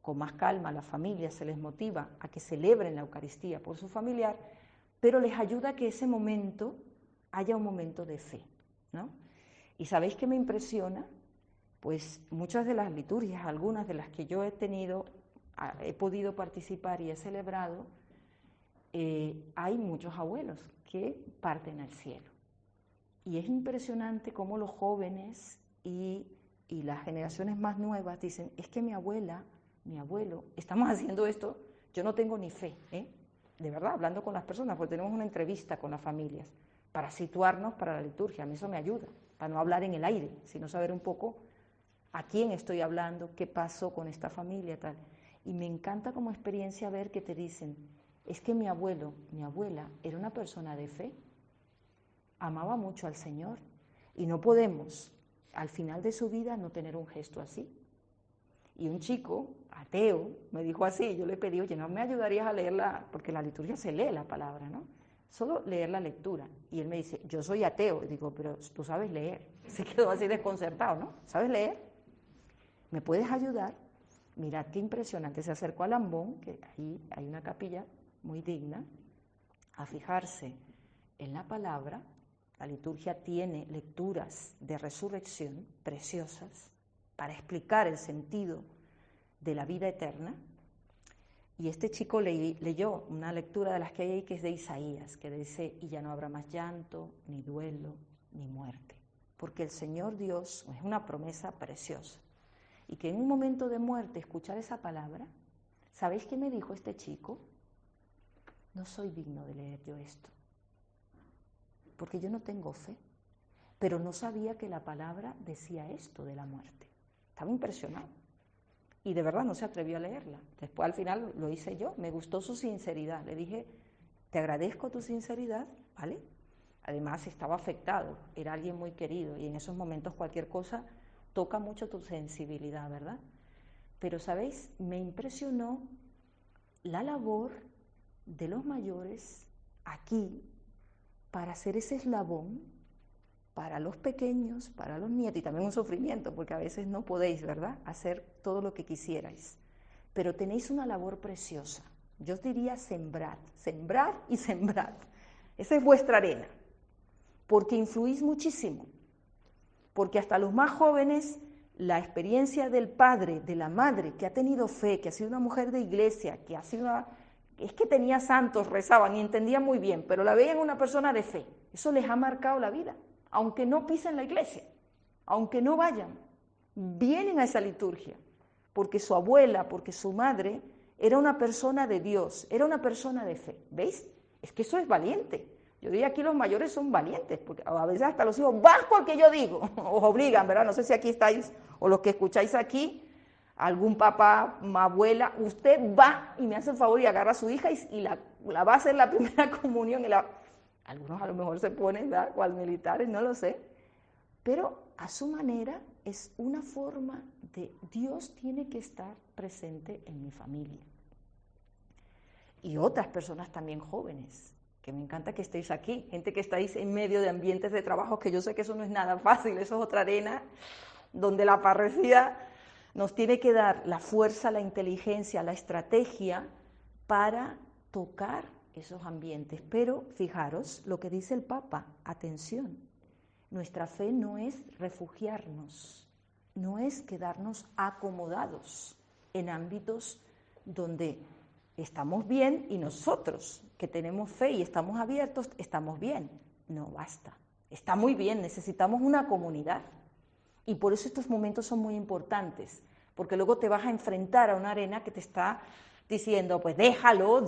Speaker 1: con más calma, a las familias se les motiva a que celebren la Eucaristía por su familiar, pero les ayuda a que ese momento haya un momento de fe, ¿no? ¿Y sabéis qué me impresiona? Pues muchas de las liturgias, algunas de las que yo he podido participar y he celebrado, hay muchos abuelos que parten al cielo. Y es impresionante cómo los jóvenes y las generaciones más nuevas dicen, es que mi abuela, mi abuelo, estamos haciendo esto, yo no tengo ni fe, de verdad, hablando con las personas, porque tenemos una entrevista con las familias, para situarnos para la liturgia, a mí eso me ayuda, para no hablar en el aire, sino saber un poco a quién estoy hablando, qué pasó con esta familia, tal. Y me encanta como experiencia ver que te dicen, es que mi abuelo, mi abuela, era una persona de fe, amaba mucho al Señor, y no podemos, al final de su vida, no tener un gesto así. Y un chico, ateo, me dijo así, yo le pedí, oye, ¿no me ayudarías a leerla? Porque la liturgia se lee la palabra, ¿no? Solo leer la lectura. Y él me dice, yo soy ateo. Y digo, pero tú sabes leer. Se quedó así desconcertado, ¿no? ¿Sabes leer? ¿Me puedes ayudar? Mirad qué impresionante. Se acercó al ambón, que ahí hay una capilla muy digna, a fijarse en la palabra. La liturgia tiene lecturas de resurrección preciosas para explicar el sentido de la vida eterna. Y este chico leyó una lectura de las que hay ahí, que es de Isaías, que dice, y ya no habrá más llanto, ni duelo, ni muerte. Porque el Señor Dios, es una promesa preciosa, y que en un momento de muerte escuchar esa palabra, ¿sabéis qué me dijo este chico? No soy digno de leer yo esto, porque yo no tengo fe, pero no sabía que la palabra decía esto de la muerte. Estaba impresionado. Y de verdad no se atrevió a leerla. Después al final lo hice yo, me gustó su sinceridad. Le dije, te agradezco tu sinceridad, ¿vale? Además estaba afectado, era alguien muy querido y en esos momentos cualquier cosa toca mucho tu sensibilidad, ¿verdad? Pero, ¿sabéis? Me impresionó la labor de los mayores aquí para hacer ese eslabón para los pequeños, para los nietos, y también un sufrimiento, porque a veces no podéis, ¿verdad?, hacer todo lo que quisierais. Pero tenéis una labor preciosa. Yo os diría sembrad, sembrad y sembrad. Esa es vuestra arena, porque influís muchísimo. Porque hasta los más jóvenes, la experiencia del padre, de la madre, que ha tenido fe, que ha sido una mujer de iglesia, que ha sido una... es que tenía santos, rezaban y entendían muy bien, pero la veían una persona de fe. Eso les ha marcado la vida. Aunque no pisen la iglesia, aunque no vayan, vienen a esa liturgia, porque su abuela, porque su madre era una persona de Dios, era una persona de fe. ¿Veis? Es que eso es valiente. Yo diría aquí los mayores son valientes, porque a veces hasta los hijos van porque yo digo, os obligan, ¿verdad? No sé si aquí estáis, o los que escucháis aquí, algún papá, abuela, usted va y me hace el favor y agarra a su hija y la va a hacer la primera comunión y la... Algunos a lo mejor se ponen, ¿verdad?, cual militares, no lo sé, pero a su manera es una forma de Dios tiene que estar presente en mi familia. Y otras personas también jóvenes, que me encanta que estéis aquí, gente que estáis en medio de ambientes de trabajo, que yo sé que eso no es nada fácil, eso es otra arena, donde la parresía nos tiene que dar la fuerza, la inteligencia, la estrategia para tocar esos ambientes. Pero fijaros lo que dice el Papa, atención, nuestra fe no es refugiarnos, no es quedarnos acomodados en ámbitos donde estamos bien y nosotros que tenemos fe y estamos abiertos, estamos bien. No basta, está muy bien, necesitamos una comunidad. Y por eso estos momentos son muy importantes, porque luego te vas a enfrentar a una arena que te está diciendo, pues déjalo,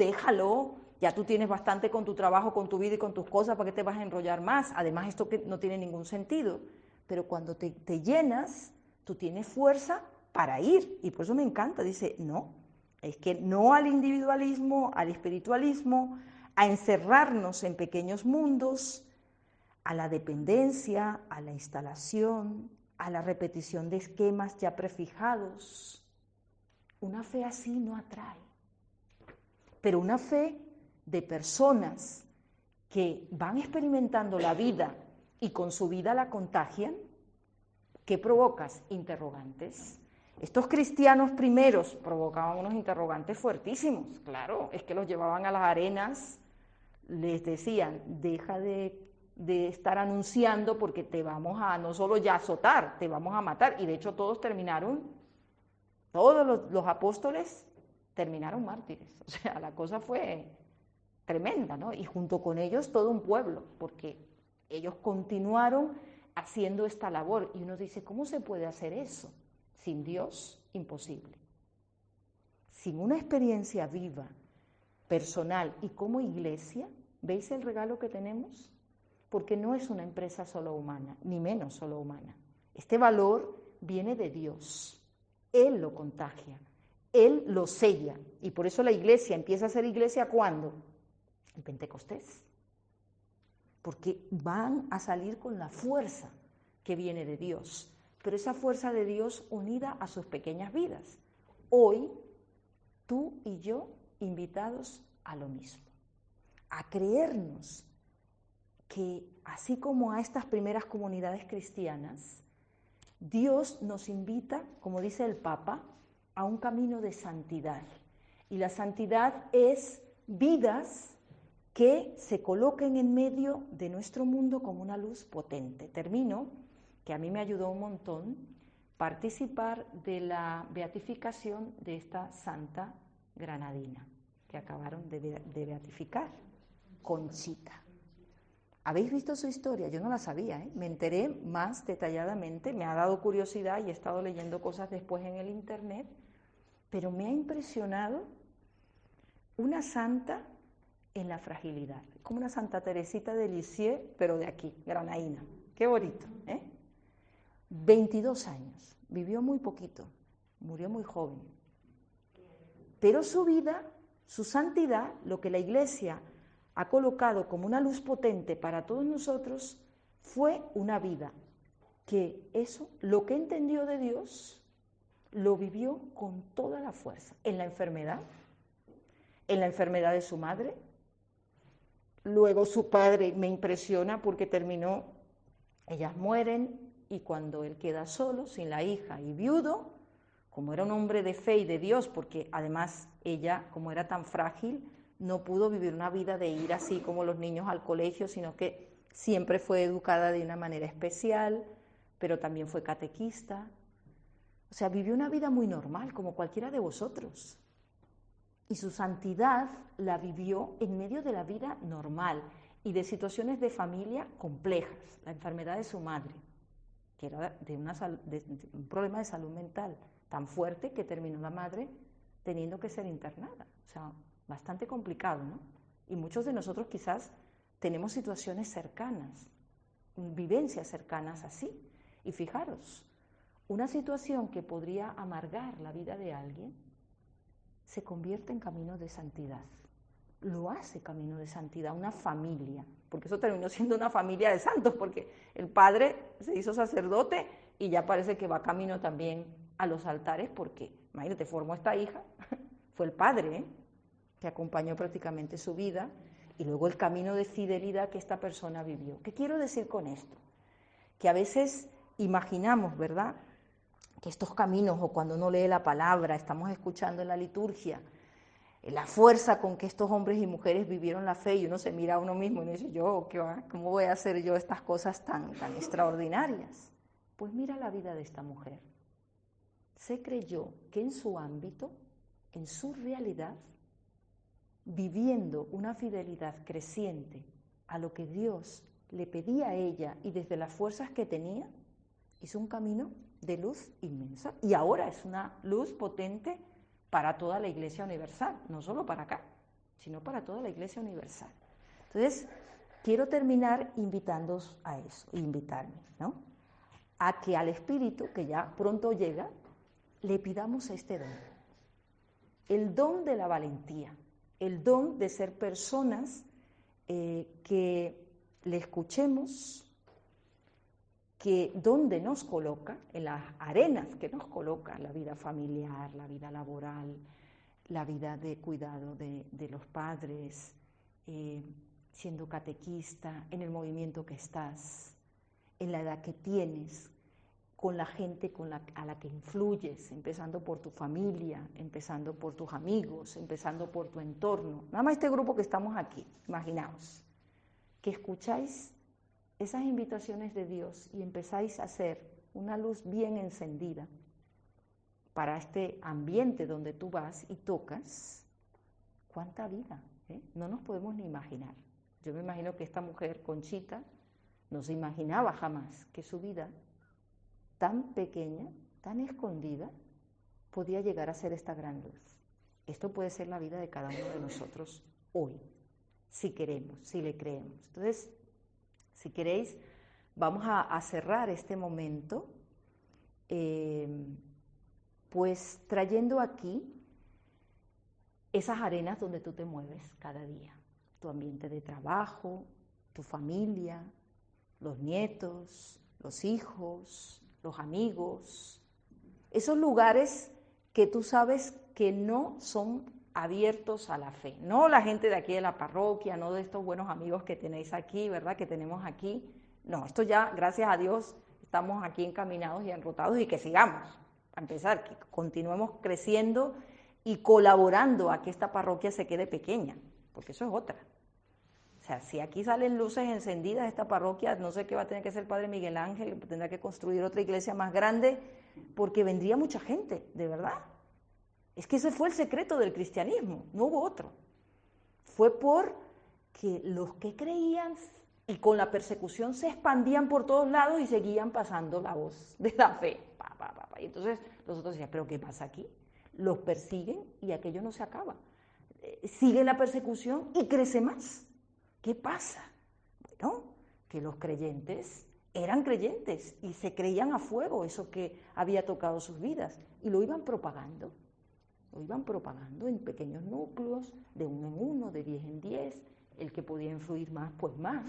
Speaker 1: ya tú tienes bastante con tu trabajo, con tu vida y con tus cosas, ¿para qué te vas a enrollar más? Además, esto que no tiene ningún sentido. Pero cuando te llenas, tú tienes fuerza para ir. Y por eso me encanta, dice, no, es que no al individualismo, al espiritualismo, a encerrarnos en pequeños mundos, a la dependencia, a la instalación, a la repetición de esquemas ya prefijados. Una fe así no atrae. Pero una fe de personas que van experimentando la vida y con su vida la contagian, ¿qué provocas? Interrogantes. Estos cristianos primeros provocaban unos interrogantes fuertísimos, claro, es que los llevaban a las arenas, les decían, deja de estar anunciando porque te vamos a no solo ya azotar, te vamos a matar, y de hecho todos los apóstoles terminaron mártires, o sea, la cosa fue tremenda, ¿no? Y junto con ellos todo un pueblo, porque ellos continuaron haciendo esta labor. Y uno dice, ¿cómo se puede hacer eso? Sin Dios, imposible. Sin una experiencia viva, personal y como iglesia, ¿veis el regalo que tenemos? Porque no es una empresa solo humana, ni menos solo humana. Este valor viene de Dios. Él lo contagia, Él lo sella. Y por eso la iglesia empieza a ser iglesia, ¿cuándo? En Pentecostés. Porque van a salir con la fuerza que viene de Dios. Pero esa fuerza de Dios unida a sus pequeñas vidas. Hoy, tú y yo, invitados a lo mismo. A creernos que, así como a estas primeras comunidades cristianas, Dios nos invita, como dice el Papa, a un camino de santidad. Y la santidad es vidas que se coloquen en medio de nuestro mundo como una luz potente. Termino, que a mí me ayudó un montón participar de la beatificación de esta santa granadina que acabaron de beatificar, Conchita. ¿Habéis visto su historia? Yo no la sabía, ¿eh? Me enteré más detalladamente, me ha dado curiosidad y he estado leyendo cosas después en el internet, pero me ha impresionado una santa en la fragilidad, como una Santa Teresita de Lisieux, pero de aquí, granadina. Qué bonito, ¿eh? 22 años, vivió muy poquito, murió muy joven. Pero su vida, su santidad, lo que la Iglesia ha colocado como una luz potente para todos nosotros, fue una vida que eso, lo que entendió de Dios, lo vivió con toda la fuerza, en la enfermedad de su madre. Luego su padre me impresiona porque terminó, ellas mueren y cuando él queda solo, sin la hija y viudo, como era un hombre de fe y de Dios, porque además ella, como era tan frágil, no pudo vivir una vida de ir así como los niños al colegio, sino que siempre fue educada de una manera especial, pero también fue catequista. O sea, vivió una vida muy normal, como cualquiera de vosotros. Y su santidad la vivió en medio de la vida normal y de situaciones de familia complejas. La enfermedad de su madre, que era de un problema de salud mental tan fuerte que terminó la madre teniendo que ser internada. O sea, bastante complicado, ¿no? Y muchos de nosotros quizás tenemos situaciones cercanas, vivencias cercanas así. Y fijaros, una situación que podría amargar la vida de alguien se convierte en camino de santidad. Lo hace camino de santidad, una familia, porque eso terminó siendo una familia de santos, porque el padre se hizo sacerdote y ya parece que va camino también a los altares, porque, imagínate, formó esta hija, fue el padre, que acompañó prácticamente su vida, y luego el camino de fidelidad que esta persona vivió. ¿Qué quiero decir con esto? Que a veces imaginamos, ¿verdad?, que estos caminos, o cuando uno lee la palabra, estamos escuchando en la liturgia, la fuerza con que estos hombres y mujeres vivieron la fe, y uno se mira a uno mismo y dice, ¿cómo voy a hacer yo estas cosas tan extraordinarias? Pues mira la vida de esta mujer. Se creyó que en su ámbito, en su realidad, viviendo una fidelidad creciente a lo que Dios le pedía a ella y desde las fuerzas que tenía, hizo un camino de luz inmensa. Y ahora es una luz potente para toda la Iglesia Universal, no solo para acá, sino para toda la Iglesia Universal. Entonces, quiero terminar invitándoos a eso, invitarme, ¿no?, a que al Espíritu, que ya pronto llega, le pidamos este don, el don de la valentía, el don de ser personas que le escuchemos, que donde nos coloca, en las arenas que nos coloca, la vida familiar, la vida laboral, la vida de cuidado de los padres, siendo catequista, en el movimiento que estás, en la edad que tienes, con la gente a la que influyes, empezando por tu familia, empezando por tus amigos, empezando por tu entorno. Nada más este grupo que estamos aquí, imaginaos, que escucháis esas invitaciones de Dios y empezáis a hacer una luz bien encendida para este ambiente donde tú vas y tocas. ¿Cuánta vida? No nos podemos ni imaginar. Yo me imagino que esta mujer, Conchita, no se imaginaba jamás que su vida tan pequeña, tan escondida, podía llegar a ser esta gran luz. Esto puede ser la vida de cada uno de nosotros hoy, si queremos, si le creemos. Entonces, si queréis, vamos a cerrar este momento, pues trayendo aquí esas arenas donde tú te mueves cada día, tu ambiente de trabajo, tu familia, los nietos, los hijos, los amigos, esos lugares que tú sabes que no son abiertos a la fe, no la gente de aquí de la parroquia, no de estos buenos amigos que tenéis aquí, ¿verdad?, que tenemos aquí, no, esto ya, gracias a Dios, estamos aquí encaminados y enrutados y que sigamos, a empezar, que continuemos creciendo y colaborando a que esta parroquia se quede pequeña, porque eso es otra. O sea, si aquí salen luces encendidas de esta parroquia, no sé qué va a tener que hacer el Padre Miguel Ángel, tendrá que construir otra iglesia más grande, porque vendría mucha gente, de verdad. Es que ese fue el secreto del cristianismo, no hubo otro. Fue porque los que creían y con la persecución se expandían por todos lados y seguían pasando la voz de la fe. Y entonces los otros decían, ¿pero qué pasa aquí? Los persiguen y aquello no se acaba. Sigue la persecución y crece más. ¿Qué pasa? Bueno, que los creyentes eran creyentes y se creían a fuego eso que había tocado sus vidas y lo iban propagando en pequeños núcleos, de 1 en 1, de 10 en 10, el que podía influir más, pues más,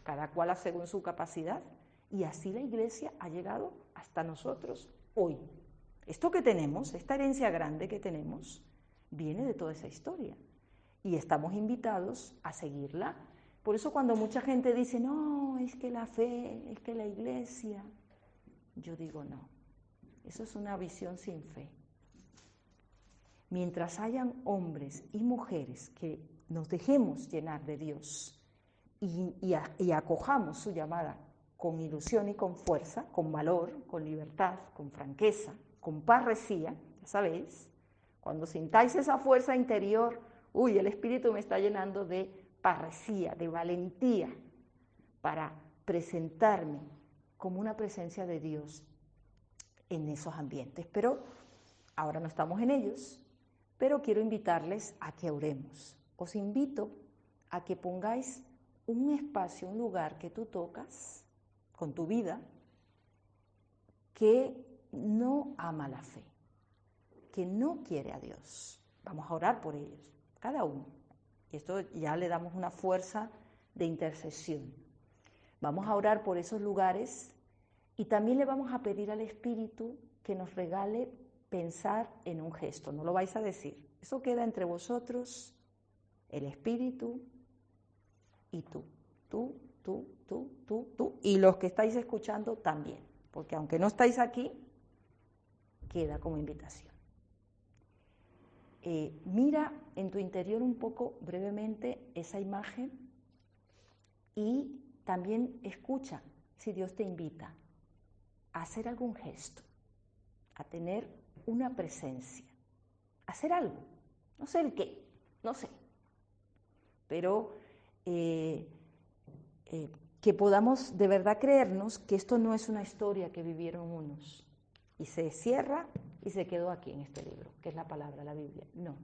Speaker 1: cada cual según su capacidad, y así la Iglesia ha llegado hasta nosotros hoy. Esto que tenemos, esta herencia grande que tenemos, viene de toda esa historia y estamos invitados a seguirla. Por eso cuando mucha gente dice, no, es que la fe, es que la Iglesia, yo digo no, eso es una visión sin fe. Mientras hayan hombres y mujeres que nos dejemos llenar de Dios y acojamos su llamada con ilusión y con fuerza, con valor, con libertad, con franqueza, con parresía, ya sabéis, cuando sintáis esa fuerza interior, uy, el Espíritu me está llenando de parresía, de valentía, para presentarme como una presencia de Dios en esos ambientes. Pero ahora no estamos en ellos, pero quiero invitarles a que oremos. Os invito a que pongáis un espacio, un lugar que tú tocas con tu vida, que no ama la fe, que no quiere a Dios. Vamos a orar por ellos, cada uno. Y esto ya le damos una fuerza de intercesión. Vamos a orar por esos lugares y también le vamos a pedir al Espíritu que nos regale pensar en un gesto. No lo vais a decir. Eso queda entre vosotros, el Espíritu y tú. Tú. Y los que estáis escuchando también. Porque aunque no estáis aquí, queda como invitación. Mira en tu interior un poco brevemente esa imagen y también escucha si Dios te invita a hacer algún gesto, a tener una presencia, a hacer algo, no sé el qué, no sé, pero que podamos de verdad creernos que esto no es una historia que vivieron unos y se cierra y se quedó aquí en este libro, que es la palabra, la Biblia. No,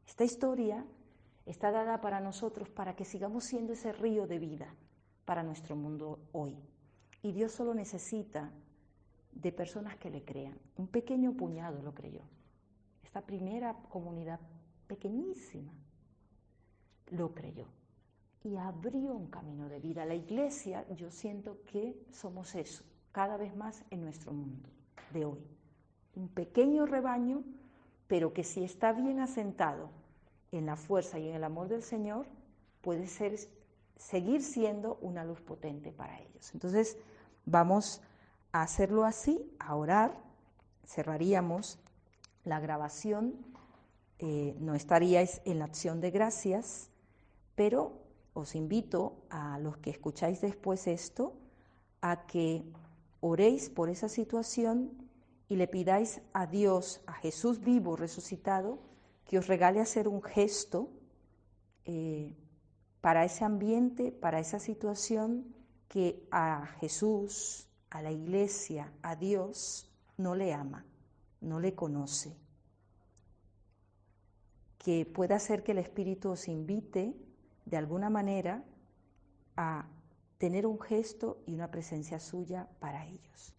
Speaker 1: esta historia está dada para nosotros para que sigamos siendo ese río de vida para nuestro mundo hoy. Y Dios solo necesita de personas que le crean. Un pequeño puñado lo creyó. Esta primera comunidad pequeñísima lo creyó y abrió un camino de vida. La Iglesia, yo siento que somos eso, cada vez más en nuestro mundo de hoy. Un pequeño rebaño, pero que si está bien asentado en la fuerza y en el amor del Señor, puede seguir siendo una luz potente para ellos. Entonces, vamos a hacerlo así, a orar. Cerraríamos la grabación, no estaríais en la acción de gracias, pero os invito a los que escucháis después esto, a que oréis por esa situación y le pidáis a Dios, a Jesús vivo, resucitado, que os regale hacer un gesto para ese ambiente, para esa situación que a Jesús, a la iglesia, a Dios, no le ama, no le conoce. Que pueda ser que el Espíritu os invite de alguna manera a tener un gesto y una presencia suya para ellos.